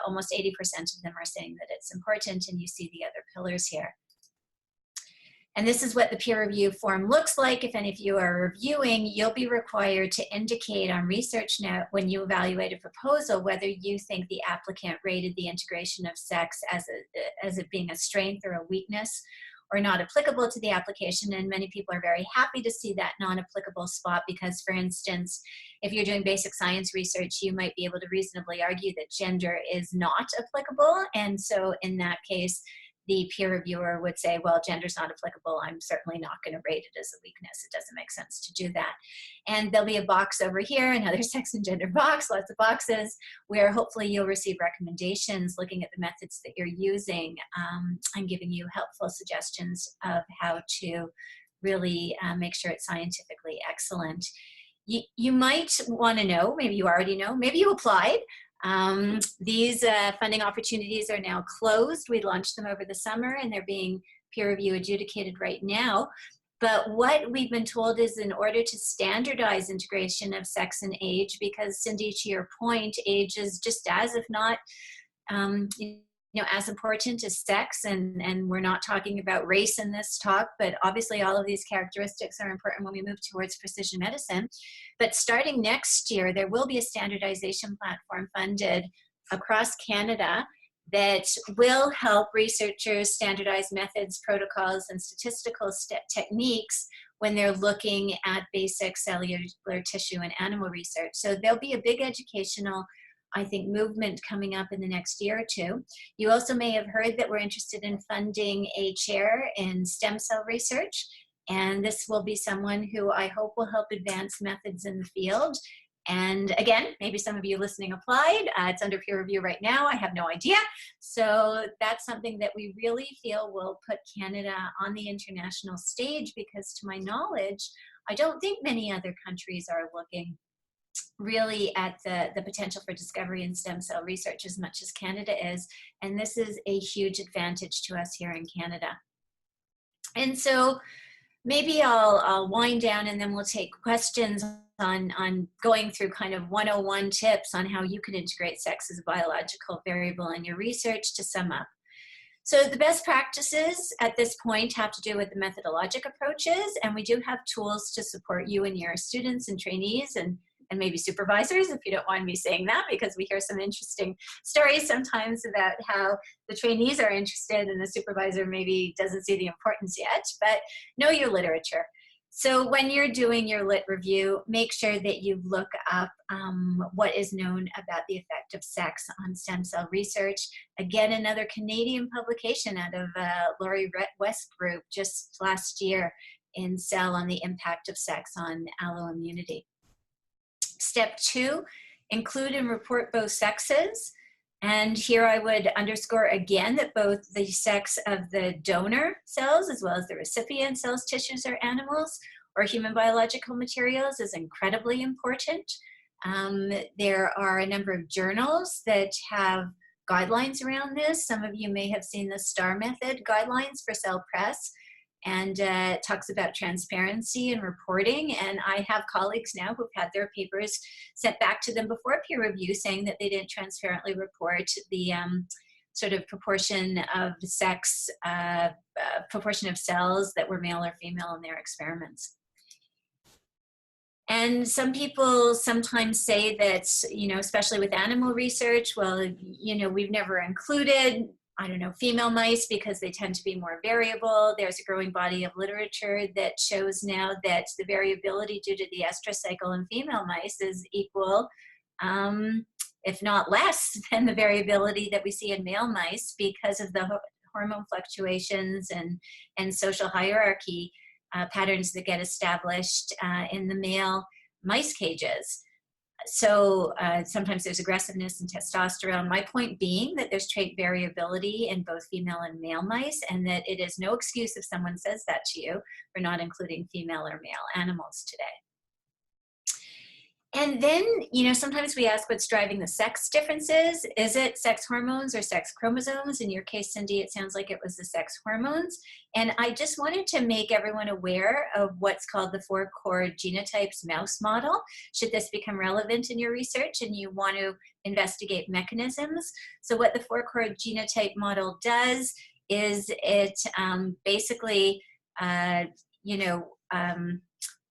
almost 80% of them are saying that it's important, and you see the other pillars here. And this is what the peer review form looks like. If any of you are reviewing, you'll be required to indicate on ResearchNote when you evaluate a proposal whether you think the applicant rated the integration of sex as it being a strength or a weakness or not applicable to the application. And many people are very happy to see that non-applicable spot because, for instance, if you're doing basic science research, you might be able to reasonably argue that gender is not applicable. And so in that case, the peer reviewer would say, well, gender's not applicable. I'm certainly not going to rate it as a weakness. It doesn't make sense to do that. And there'll be a box over here, another sex and gender box, lots of boxes, where hopefully you'll receive recommendations looking at the methods that you're using and giving you helpful suggestions of how to really make sure it's scientifically excellent. You might want to know, maybe you already know, maybe you applied. These funding opportunities are now closed. We launched them over the summer and they're being peer review adjudicated right now. But what we've been told is in order to standardize integration of sex and age, because Cindi, to your point, age is just as, if not, as important as sex, and we're not talking about race in this talk, but obviously all of these characteristics are important when we move towards precision medicine. But starting next year, there will be a standardization platform funded across Canada that will help researchers standardize methods, protocols, and statistical techniques when they're looking at basic cellular tissue and animal research. So there'll be a big educational, I think, movement coming up in the next year or two. You also may have heard that we're interested in funding a chair in stem cell research, and this will be someone who I hope will help advance methods in the field. And again, maybe some of you listening applied. It's under peer review right now. I have no idea. So that's something that we really feel will put Canada on the international stage, because to my knowledge, I don't think many other countries are looking really at the potential for discovery in stem cell research as much as Canada is. And this is a huge advantage to us here in Canada. And so maybe I'll wind down and then we'll take questions on going through kind of 101 tips on how you can integrate sex as a biological variable in your research to sum up. So the best practices at this point have to do with the methodologic approaches, and we do have tools to support you and your students and trainees and maybe supervisors, if you don't mind me saying that, because we hear some interesting stories sometimes about how the trainees are interested and the supervisor maybe doesn't see the importance yet, but know your literature. So when you're doing your lit review, make sure that you look up what is known about the effect of sex on stem cell research. Again, another Canadian publication out of Laurie West group just last year in Cell on the impact of sex on alloimmunity. Step 2, include and report both sexes. And here I would underscore again that both the sex of the donor cells as well as the recipient cells, tissues, or animals or human biological materials is incredibly important. There are a number of journals that have guidelines around this. Some of you may have seen the STAR method guidelines for Cell Press, and it talks about transparency and reporting. And I have colleagues now who've had their papers sent back to them before peer review saying that they didn't transparently report the sort of proportion of sex, proportion of cells that were male or female in their experiments. And some people sometimes say that, especially with animal research, well, we've never included, female mice because they tend to be more variable. There's a growing body of literature that shows now that the variability due to the estrous cycle in female mice is equal, if not less, than the variability that we see in male mice because of the hormone fluctuations and social hierarchy patterns that get established in the male mice cages. So sometimes there's aggressiveness and testosterone. My point being that there's trait variability in both female and male mice, and that it is no excuse if someone says that to you for not including female or male animals today. And then, sometimes we ask what's driving the sex differences. Is it sex hormones or sex chromosomes? In your case, Cindi, it sounds like it was the sex hormones. And I just wanted to make everyone aware of what's called the 4 core genotypes mouse model, should this become relevant in your research and you want to investigate mechanisms. So what the 4 core genotype model does is it basically,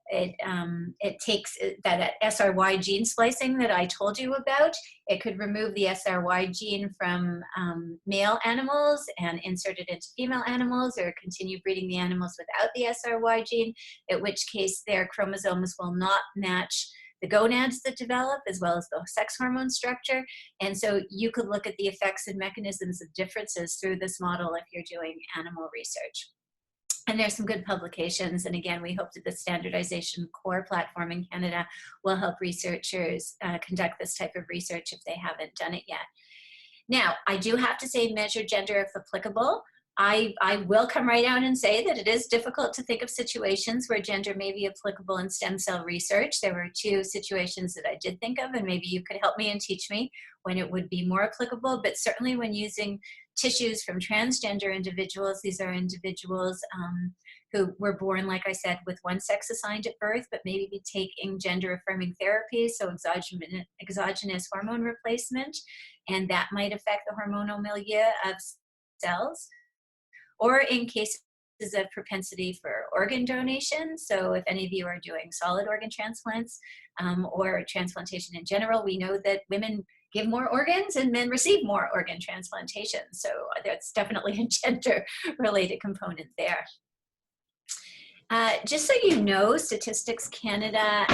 it takes that SRY gene splicing that I told you about. It could remove the SRY gene from male animals and insert it into female animals, or continue breeding the animals without the SRY gene, in which case their chromosomes will not match the gonads that develop, as well as the sex hormone structure. And so you could look at the effects and mechanisms of differences through this model if you're doing animal research. And there's some good publications. And again, we hope that the standardization core platform in Canada will help researchers conduct this type of research if they haven't done it yet. Now, I do have to say measure gender if applicable. I will come right out and say that it is difficult to think of situations where gender may be applicable in stem cell research. There were 2 situations that I did think of, and maybe you could help me and teach me when it would be more applicable. But certainly when using tissues from transgender individuals, these are individuals who were born, like I said, with one sex assigned at birth, but maybe be taking gender-affirming therapies, so exogenous hormone replacement, and that might affect the hormonal milieu of cells. Or in cases of propensity for organ donation. So if any of you are doing solid organ transplants or transplantation in general, we know that women give more organs and men receive more organ transplantation. So that's definitely a gender-related component there. Just so you know, Statistics Canada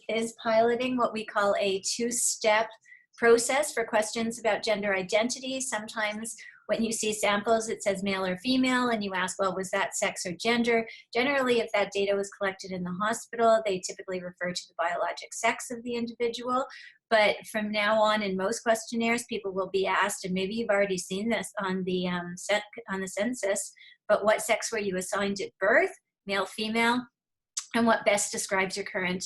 is piloting what we call a 2-step process for questions about gender identity. Sometimes when you see samples, it says male or female, and you ask, well, was that sex or gender? Generally, if that data was collected in the hospital, they typically refer to the biologic sex of the individual. But from now on, in most questionnaires, people will be asked, and maybe you've already seen this on the census, but what sex were you assigned at birth, male, female, and what best describes your current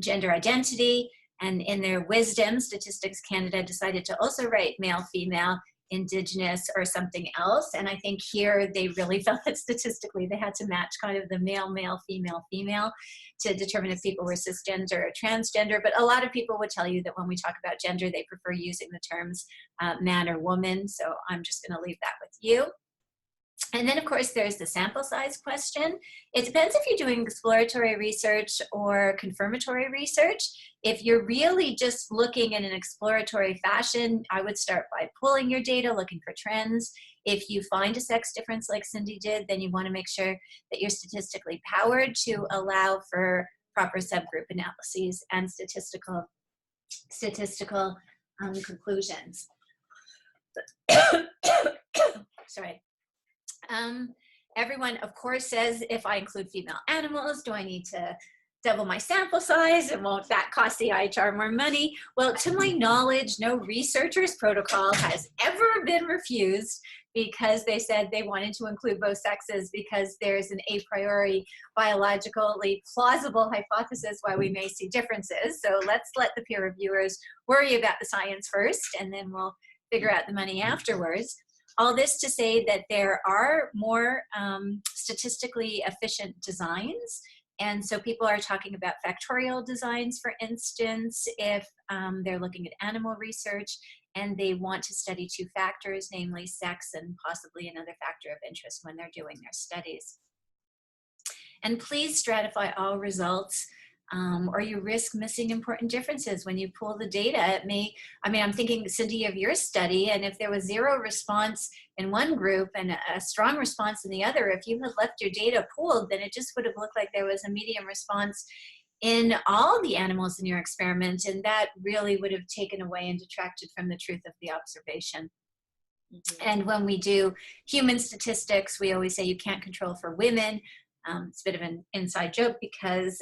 gender identity? And in their wisdom, Statistics Canada decided to also write male, female, Indigenous, or something else. And I think here they really felt that statistically they had to match kind of the male, male, female, female to determine if people were cisgender or transgender. But a lot of people would tell you that when we talk about gender, they prefer using the terms man or woman. So I'm just going to leave that with you. And then, of course, there's the sample size question. It depends if you're doing exploratory research or confirmatory research. If you're really just looking in an exploratory fashion, I would start by pulling your data, looking for trends. If you find a sex difference like Cindi did, then you want to make sure that you're statistically powered to allow for proper subgroup analyses and statistical conclusions. Sorry. Everyone, of course, says, if I include female animals, do I need to double my sample size, and won't that cost the IHR more money? Well, to my knowledge, no researcher's protocol has ever been refused because they said they wanted to include both sexes because there's an a priori biologically plausible hypothesis why we may see differences. So let's let the peer reviewers worry about the science first, and then we'll figure out the money afterwards. All this to say that there are more statistically efficient designs. And so people are talking about factorial designs, for instance, if they're looking at animal research and they want to study 2 factors, namely sex and possibly another factor of interest when they're doing their studies. And please stratify all results or you risk missing important differences when you pull the data. It may, I mean, I'm thinking, Cindi, of your study, and if there was 0 response in one group and a strong response in the other, if you had left your data pooled, then it just would have looked like there was a medium response in all the animals in your experiment, and that really would have taken away and detracted from the truth of the observation. Mm-hmm. And when we do human statistics, we always say you can't control for women. It's a bit of an inside joke because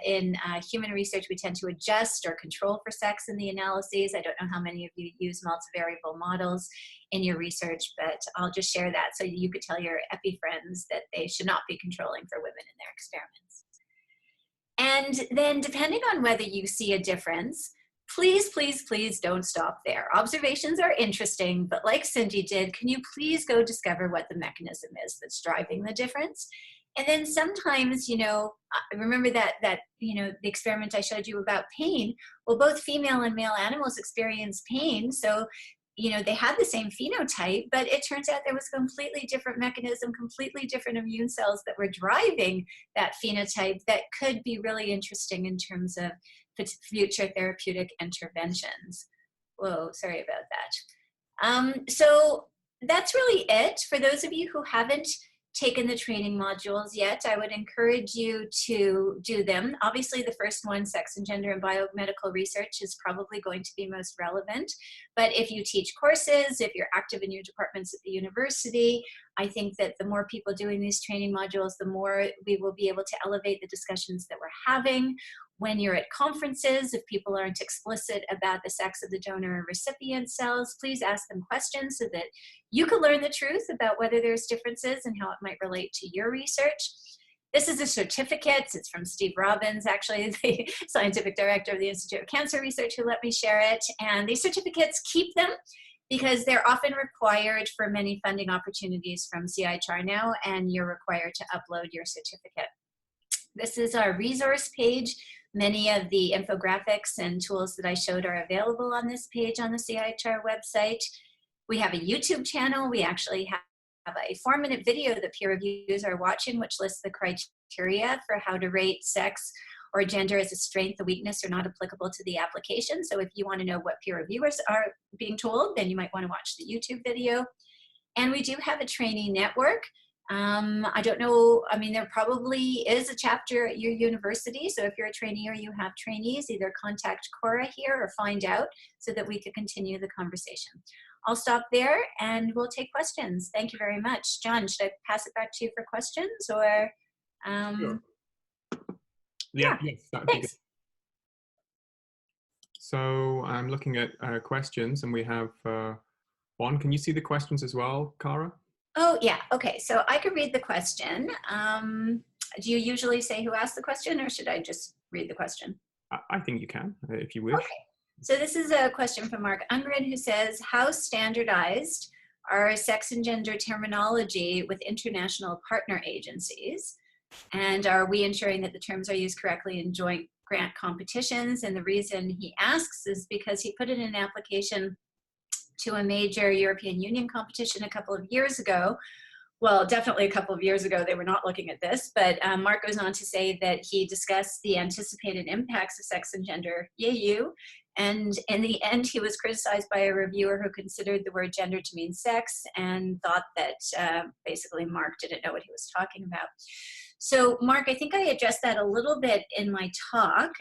in human research, we tend to adjust or control for sex in the analyses. I don't know how many of you use multivariable models in your research, but I'll just share that so you could tell your epi friends that they should not be controlling for women in their experiments. And then depending on whether you see a difference, please, please, please don't stop there. Observations are interesting, but like Cindi did, can you please go discover what the mechanism is that's driving the difference? And then sometimes, you know, remember that you know, the experiment I showed you about pain. Well, both female and male animals experience pain. So, you know, they had the same phenotype, but it turns out there was a completely different mechanism, completely different immune cells that were driving that phenotype that could be really interesting in terms of future therapeutic interventions. Whoa, sorry about that. So that's really it. For those of you who haven't taken the training modules yet, I would encourage you to do them. Obviously, the first one, sex and gender in biomedical research, is probably going to be most relevant. But if you teach courses, if you're active in your departments at the university, I think that the more people doing these training modules, the more we will be able to elevate the discussions that we're having. When you're at conferences, if people aren't explicit about the sex of the donor and recipient cells, please ask them questions so that you can learn the truth about whether there's differences and how it might relate to your research. This is a certificate. It's from Steve Robbins, actually, the scientific director of the Institute of Cancer Research, who let me share it. And these certificates, keep them because they're often required for many funding opportunities from CIHR now, and you're required to upload your certificate. This is our resource page. Many of the infographics and tools that I showed are available on this page on the CIHR website. We have a YouTube channel. We actually have a 4-minute video that peer reviewers are watching, which lists the criteria for how to rate sex or gender as a strength, a weakness, or not applicable to the application. So if you want to know what peer reviewers are being told, then you might want to watch the YouTube video. And we do have a trainee network. I don't know, I mean, there probably is a chapter at your university, so if you're a trainee or you have trainees, either contact Cara here or find out so that we could continue the conversation. I'll stop there and we'll take questions. Thank you very much. John, should I pass it back to you for questions or? Sure. Yes, that would be good. So I'm looking at questions and we have one. Can you see the questions as well, Cara? Oh, yeah. Okay. So I could read the question. Do you usually say who asked the question, or should I just read the question? I think you can, if you wish. Okay. So this is a question from Mark Ungren, who says, how standardized are sex and gender terminology with international partner agencies? And are we ensuring that the terms are used correctly in joint grant competitions? And the reason he asks is because he put in an application to a major European Union competition a couple of years ago. Well, definitely a couple of years ago, they were not looking at this, but Mark goes on to say that he discussed the anticipated impacts of sex and gender EU, and in the end, he was criticized by a reviewer who considered the word gender to mean sex and thought that basically Mark didn't know what he was talking about. So Mark, I think I addressed that a little bit in my talk.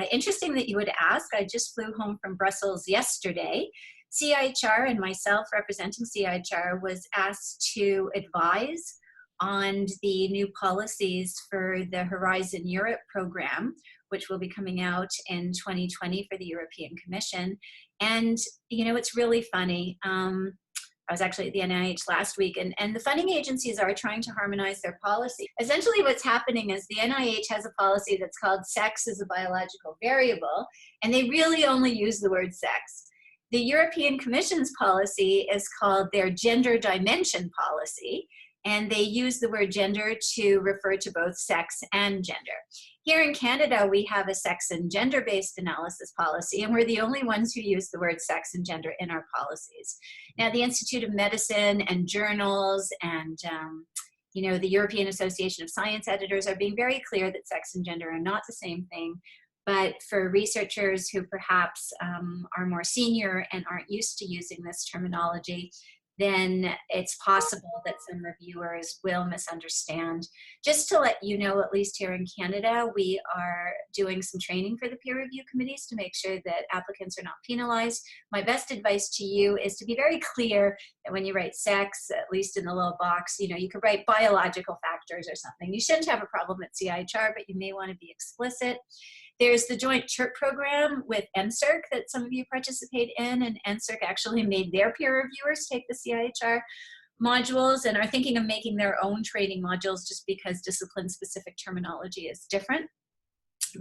Interesting that you would ask. I just flew home from Brussels yesterday. CIHR and myself representing CIHR was asked to advise on the new policies for the Horizon Europe program, which will be coming out in 2020 for the European Commission. And, you know, it's really funny. I was actually at the NIH last week, and the funding agencies are trying to harmonize their policy. Essentially what's happening is the NIH has a policy that's called sex as a biological variable, and they really only use the word sex. The European Commission's policy is called their gender dimension policy, and they use the word gender to refer to both sex and gender. Here in Canada, we have a sex and gender-based analysis policy, and we're the only ones who use the word sex and gender in our policies. Now, the Institute of Medicine and journals and you know, the European Association of Science Editors are being very clear that sex and gender are not the same thing. But for researchers who perhaps are more senior and aren't used to using this terminology, then it's possible that some reviewers will misunderstand. Just to let you know, at least here in Canada, we are doing some training for the peer review committees to make sure that applicants are not penalized. My best advice to you is to be very clear that when you write sex, at least in the little box, you know, you could write biological factors or something. You shouldn't have a problem at CIHR, but you may want to be explicit. There's the joint CHIRP program with NSERC that some of you participate in, and NSERC actually made their peer reviewers take the CIHR modules and are thinking of making their own training modules just because discipline-specific terminology is different.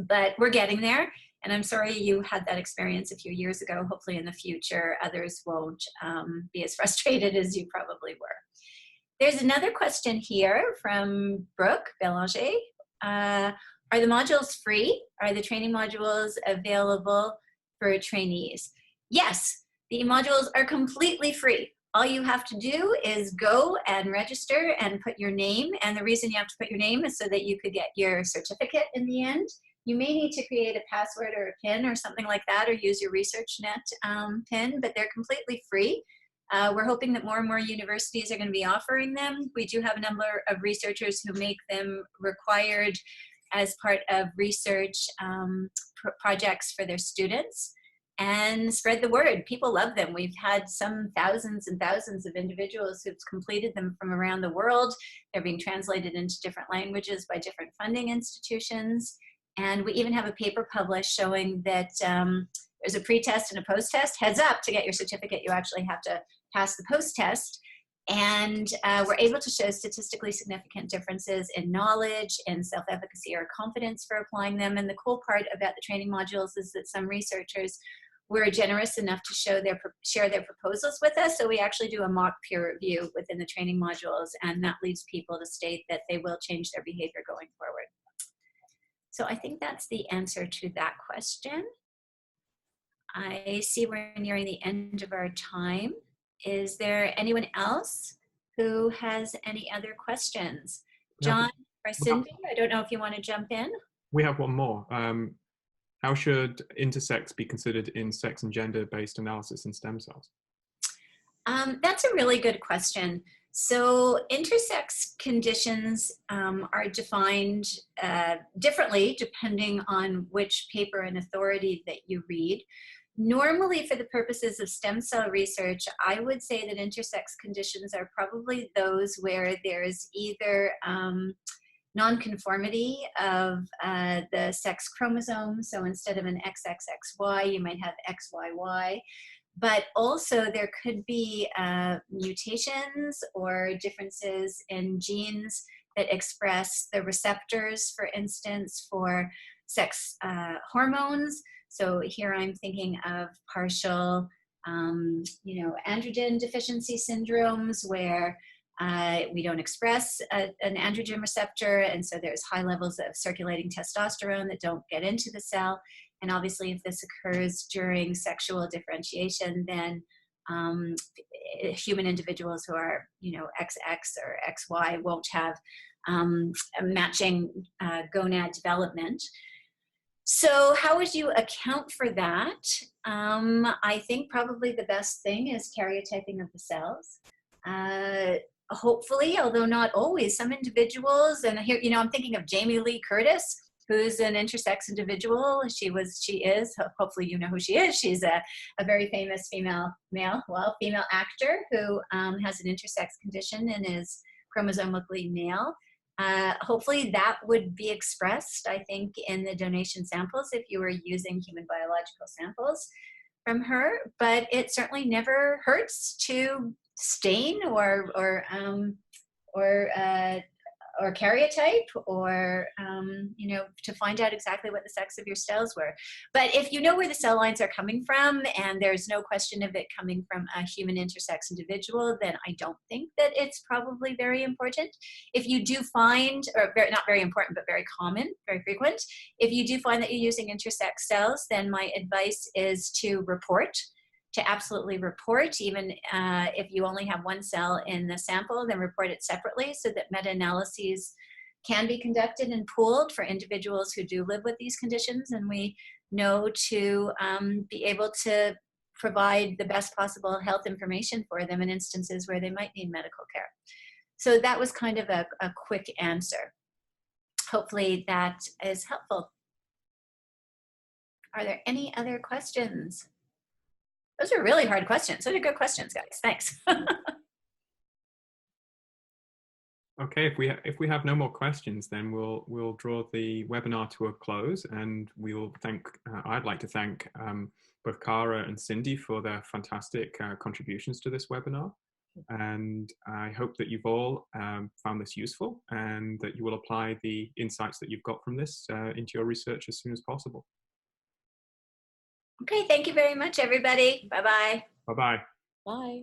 But we're getting there, and I'm sorry you had that experience a few years ago. Hopefully in the future, others won't be as frustrated as you probably were. There's another question here from Brooke Belanger. Are the modules free? Are the training modules available for trainees? Yes, the modules are completely free. All you have to do is go and register and put your name. And the reason you have to put your name is so that you could get your certificate in the end. You may need to create a password or a PIN or something like that, or use your ResearchNet PIN, but they're completely free. We're hoping that more and more universities are going to be offering them. We do have a number of researchers who make them required as part of research projects for their students, and spread the word. People love them. We've had some thousands and thousands of individuals who've completed them from around the world. They're being translated into different languages by different funding institutions. And we even have a paper published showing that there's a pre-test and a post-test. Heads up, to get your certificate, you actually have to pass the post-test. And we're able to show statistically significant differences in knowledge and self-efficacy or confidence for applying them. And the cool part about the training modules is that some researchers were generous enough to share their proposals with us. So we actually do a mock peer review within the training modules, and that leads people to state that they will change their behavior going forward. So I think that's the answer to that question. I see we're nearing the end of our time. Is there anyone else who has any other questions? John or Cindi, I don't know if you want to jump in. We have one more. How should intersex be considered in sex and gender-based analysis in stem cells? That's a really good question. So intersex conditions are defined differently depending on which paper and authority that you read. Normally, for the purposes of stem cell research, I would say that intersex conditions are probably those where there's either nonconformity of the sex chromosome. So instead of an XXXY, you might have XYY. But also there could be mutations or differences in genes that express the receptors, for instance, for sex hormones. So here I'm thinking of partial, androgen deficiency syndromes where we don't express an androgen receptor, and so there's high levels of circulating testosterone that don't get into the cell. And obviously, if this occurs during sexual differentiation, then human individuals who are, XX or XY won't have a matching gonad development. So how would you account for that? I think probably the best thing is karyotyping of the cells. Hopefully, although not always, some individuals, and here, I'm thinking of Jamie Lee Curtis, who's an intersex individual. She is, hopefully you know who she is. She's a very famous female actor who has an intersex condition and is chromosomically male. Hopefully that would be expressed, I think, in the donation samples if you were using human biological samples from her, but it certainly never hurts to stain or karyotype or, to find out exactly what the sex of your cells were. But if you know where the cell lines are coming from and there's no question of it coming from a human intersex individual, then I don't think that it's probably very important. If you do find, or not very important, but very common, very frequent, if you do find that you're using intersex cells, then my advice is to absolutely report, even if you only have one cell in the sample, then report it separately so that meta-analyses can be conducted and pooled for individuals who do live with these conditions, and we know to be able to provide the best possible health information for them in instances where they might need medical care. So that was kind of a quick answer. Hopefully that is helpful. Are there any other questions? Those are really hard questions. Those are good questions, guys. Thanks. Okay, if we have no more questions, then we'll draw the webinar to a close, and we'll thank. I'd like to thank both Cara and Cindi for their fantastic contributions to this webinar, and I hope that you've all found this useful and that you will apply the insights that you've got from this into your research as soon as possible. Okay, thank you very much, everybody. Bye-bye. Bye-bye. Bye.